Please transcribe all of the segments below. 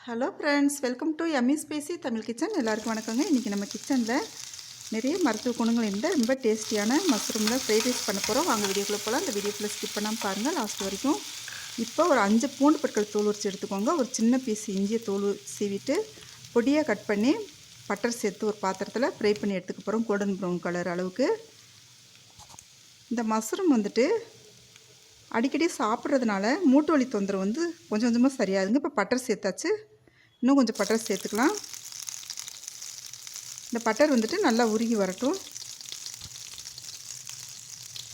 Hello friends, welcome to Emmy spicy Tamil kitchen. எல்லாருக்கும் வணக்கங்க. இன்றைக்கி நம்ம கிச்சனில் நிறைய மருத்துவ குணங்கள் இருந்த ரொம்ப டேஸ்டியான மஷ்ரூமில் ஃப்ரைட் ரைஸ் பண்ண போகிறோம். வாங்க வீடியோக்குள்ளே போகலாம். அந்த வீடியோக்குள்ளே ஸ்கிப் பண்ணாமல் பாருங்கள் லாஸ்ட் வரைக்கும். இப்போ ஒரு 5 பூண்டு பற்கள் தோல் உரிச்சு எடுத்துக்கோங்க. ஒரு சின்ன பீஸ் இஞ்சியை தோல் சீவிட்டு பொடியாக கட் பண்ணி பட்டர் சேர்த்து ஒரு பாத்திரத்தில் ஃப்ரை பண்ணி எடுத்துக்க போகிறோம். கோல்டன் ப்ரௌன் கலர் அளவுக்கு. இந்த மஷ்ரூம் அடிக்கடி சாப்பிட்றதுனால மூட்டு வலி தொந்தரவு கொஞ்சம் கொஞ்சமாக சரியாகுங்க. இப்போ பட்டர் சேர்த்தாச்சு. இன்னும் கொஞ்சம் பட்டர் சேர்த்துக்கலாம். இந்த பட்டர் நல்லா உருகி வரட்டும்.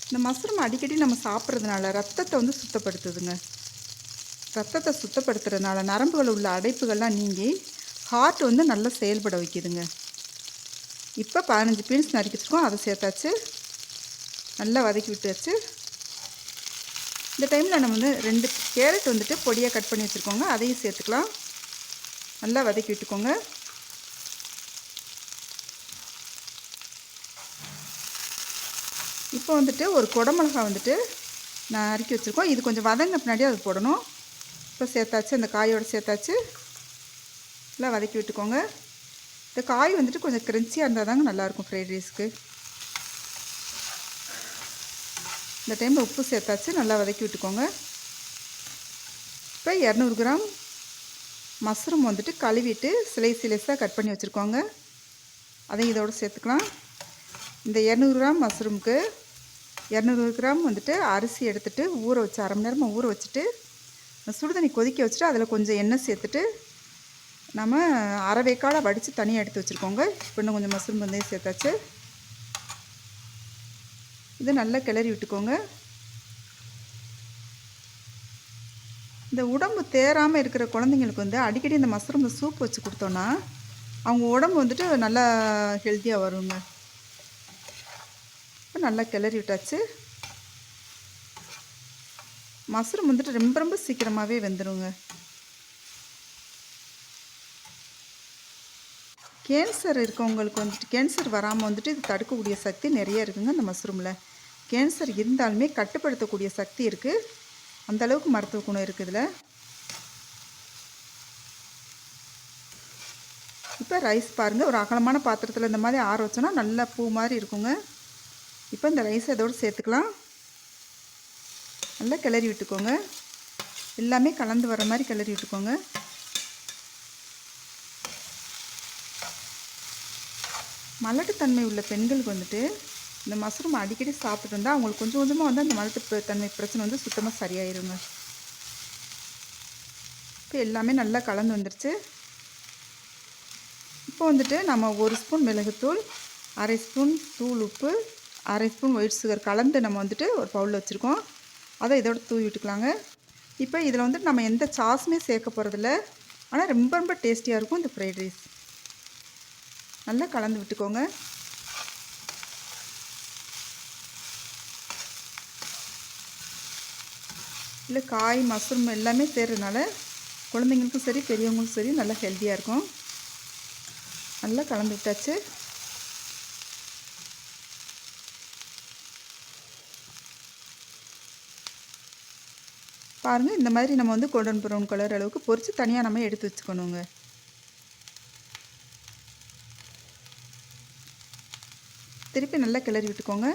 இந்த மஷ்ரூம் அடிக்கடி நம்ம சாப்பிட்றதுனால ரத்தத்தை சுத்தப்படுத்துதுங்க. ரத்தத்தை சுத்தப்படுத்துறதுனால நரம்புகள் உள்ள அடைப்புகள்லாம் நீங்கி ஹார்ட் நல்லா செயல்பட வைக்குதுங்க. இப்போ 15 பீன்ஸ் நறுக்கி வச்சுருக்கோம், அதை சேர்த்தாச்சு. நல்லா வதக்கி விட்டாச்சு. இந்த டைமில் நம்ம 2 கேரட் பொடியாக கட் பண்ணி வச்சுருக்கோங்க, அதையும் சேர்த்துக்கலாம். நல்லா வதக்கி விட்டுக்கோங்க. இப்போ ஒரு குடமிளகா நான் நறுக்கி வச்சுருக்கோம். இது கொஞ்சம் வதங்க பின்னாடி அது போடணும். இப்போ சேர்த்தாச்சு, அந்த காயோடு சேர்த்தாச்சு. நல்லா வதக்கி விட்டுக்கோங்க. இந்த காய் கொஞ்சம் கிரன்ச்சியாக இருந்தால் தாங்க நல்லாயிருக்கும் ஃப்ரைட் ரைஸ்க்கு. இந்த டைமில் உப்பு சேர்த்தாச்சு. நல்லா வதக்கி விட்டுக்கோங்க. இப்போ 200 கிராம் மஷ்ரூம் கழுவிட்டு சிலைஸாக கட் பண்ணி வச்சுருக்கோங்க, அதையும் இதோடு சேர்த்துக்கலாம். இந்த 200 கிராம் மஷ்ரூமுக்கு 200 கிராம் அரிசி எடுத்துகிட்டு ஊற வச்சு 1/2 மணி நேரமாக ஊற வச்சுட்டு சுடுதண்ணி கொதிக்க வச்சுட்டு அதில் கொஞ்சம் எண்ணெய் சேர்த்துட்டு நம்ம அரைவேக்காட வடித்து தனியாக எடுத்து வச்சுருக்கோங்க. இப்போ இன்னும் கொஞ்சம் மஷ்ரூம் சேர்த்தாச்சு. இது நல்லா கிளறி விட்டுக்கோங்க. இந்த உடம்பு தேராமல் இருக்கிற குழந்தைங்களுக்கு அடிக்கடி இந்த மஷ்ரூமில் சூப் வச்சு கொடுத்தோன்னா அவங்க உடம்பு நல்லா ஹெல்த்தியாக வருங்க. இப்போ நல்லா கிளறி விட்டாச்சு. மஷ்ரூம் ரொம்ப ரொம்ப சீக்கிரமாகவே வெந்துடுங்க. கேன்சர் இருக்கவங்களுக்கு கேன்சர் வராமல் இது தடுக்கக்கூடிய சக்தி நிறைய இருக்குங்க இந்த மஷ்ரூமில். கேன்சர் இருந்தாலுமே கட்டுப்படுத்தக்கூடிய சக்தி இருக்குது. அந்தளவுக்கு மருத்துவ குணம் இருக்குது இதில். இப்போ ரைஸ் பாருங்கள், ஒரு அகலமான பாத்திரத்தில் இந்த மாதிரி ஆற வச்சோன்னா நல்லா பூ மாதிரி இருக்குங்க. இப்போ இந்த ரைஸை இதோடு சேர்த்துக்கலாம். நல்லா கிளறி விட்டுக்கோங்க. எல்லாமே கலந்து வர மாதிரி கிளறி விட்டுக்கோங்க. மலட்டுத்தன்மை உள்ள பெண்களுக்கு இந்த மஷ்ரூம் அடிக்கடி சாப்பிட்டு வந்தால் அவங்களுக்கு கொஞ்சம் கொஞ்சமாக அந்த மலட்டு தன்மை பிரச்சனை சுத்தமாக சரியாயிருங்க. இப்போ எல்லாமே நல்லா கலந்து வந்துருச்சு. இப்போ நம்ம 1 ஸ்பூன் மிளகுத்தூள், 1/2 ஸ்பூன் தூள் உப்பு, 1/2 ஸ்பூன் ஒயிட் சுகர் கலந்து நம்ம ஒரு பவுலில் வச்சுருக்கோம், அதை இதோட தூவி விட்டுக்கலாங்க. இப்போ இதில் நம்ம எந்த சாஸுமே சேர்க்க போகிறதில்ல. ஆனால் ரொம்ப ரொம்ப டேஸ்டியாக இருக்கும் இந்த ஃப்ரைட் ரைஸ். நல்லா கலந்து விட்டுக்கோங்க. இல்லை காய் மஷ்ரூம் எல்லாமே சேர்றதுனால குழந்தைங்களுக்கும் சரி பெரியவங்களுக்கும் சரி நல்லா ஹெல்த்தியாக இருக்கும். நல்லா கலந்து விட்டாச்சு. பாருங்கள், இந்த மாதிரி நம்ம கோல்டன் ப்ரௌன் கலர் அளவுக்கு பொரித்து தனியாக நம்ம எடுத்து வச்சுக்கணுங்க. திருப்பி நல்லா கிளறி விட்டுக்கோங்க.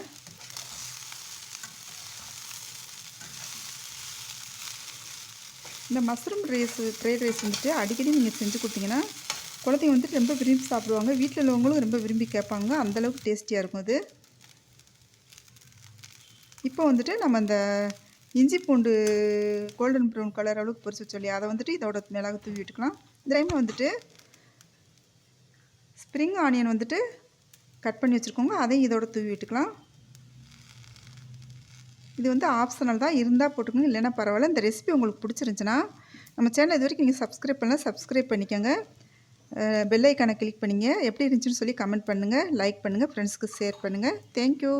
இந்த மஷ்ரூம் ஃப்ரைட் ரைஸ் அடிக்கடி நீங்கள் செஞ்சு கொடுத்தீங்கன்னா குழந்தைங்க ரொம்ப விரும்பி சாப்பிடுவாங்க. வீட்டில் உள்ளவங்களும் ரொம்ப விரும்பி கேட்பாங்க. அந்தளவுக்கு டேஸ்டியாக இருக்கும் அது. இப்போ நம்ம இந்த இஞ்சி பூண்டு கோல்டன் ப்ரௌன் கலர் அளவுக்கு பொரிச்சு வச்சோம், அதை இதோட மிளகு தூவி விட்டுக்கலாம். இந்த டைமில் ஸ்ப்ரிங் ஆனியன் கட் பண்ணி வச்சுருக்கோங்க, அதையும் இதோட தூவி விட்டுக்கலாம். இது ஆப்ஷனல் தான், இருந்தால் போட்டுக்கோங்க, இல்லைன்னா பரவாயில்ல. இந்த ரெசிபி உங்களுக்கு பிடிச்சிருந்துச்சுன்னா நம்ம சேனல் இது வரைக்கும் நீங்கள் சப்ஸ்கிரைப் பண்ணலாம், சப்ஸ்கிரைப் பண்ணிக்கோங்க. பெல் ஐக்கானை கிளிக் பண்ணிங்க. எப்படி இருந்துச்சுன்னு சொல்லி கமெண்ட் பண்ணுங்கள், லைக் பண்ணுங்கள், ஃப்ரெண்ட்ஸ்க்கு ஷேர் பண்ணுங்கள். தேங்க்யூ.